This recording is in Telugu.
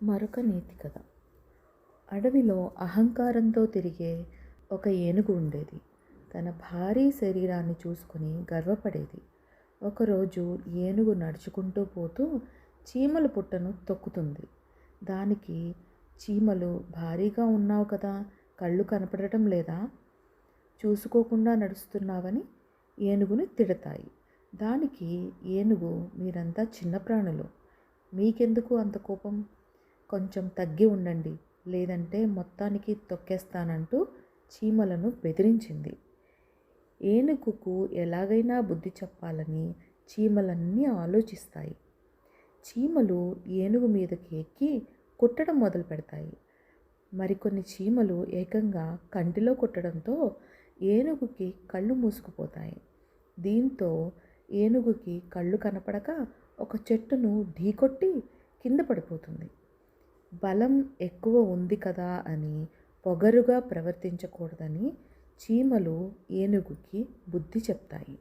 మరొక నీతి కథ. అడవిలో అహంకారంతో తిరిగే ఒక ఏనుగు ఉండేది. తన భారీ శరీరాన్ని చూసుకొని గర్వపడేది. ఒకరోజు ఏనుగు నడుచుకుంటూ పోతూ చీమల పుట్టను తొక్కుతుంది. దానికి చీమలు, భారీగా ఉన్నావు కదా, కళ్ళు కనపడటం లేదా, చూసుకోకుండా నడుస్తున్నావని ఏనుగుని తిడతాయి. దానికి ఏనుగు, మీరంతా చిన్న ప్రాణులు, మీకెందుకు అంత కోపం, కొంచెం తగ్గి ఉండండి, లేదంటే మొత్తానికి తొక్కేస్తానంటూ చీమలను బెదిరించింది. ఏనుగుకు ఎలాగైనా బుద్ధి చెప్పాలని చీమలన్నీ ఆలోచిస్తాయి. చీమలు ఏనుగు మీదకి ఎక్కి కుట్టడం మొదలు పెడతాయి. మరికొన్ని చీమలు ఏకంగా కంటిలో కుట్టడంతో ఏనుగుకి కళ్ళు మూసుకుపోతాయి. దీంతో ఏనుగుకి కళ్ళు కనపడక ఒక చెట్టును ఢీకొట్టి కింద పడిపోతుంది. బలం ఎక్కువ ఉంది కదా అని పొగరుగా ప్రవర్తించకూడదని చీమలు ఏనుగుకి బుద్ధి చెప్తాయి.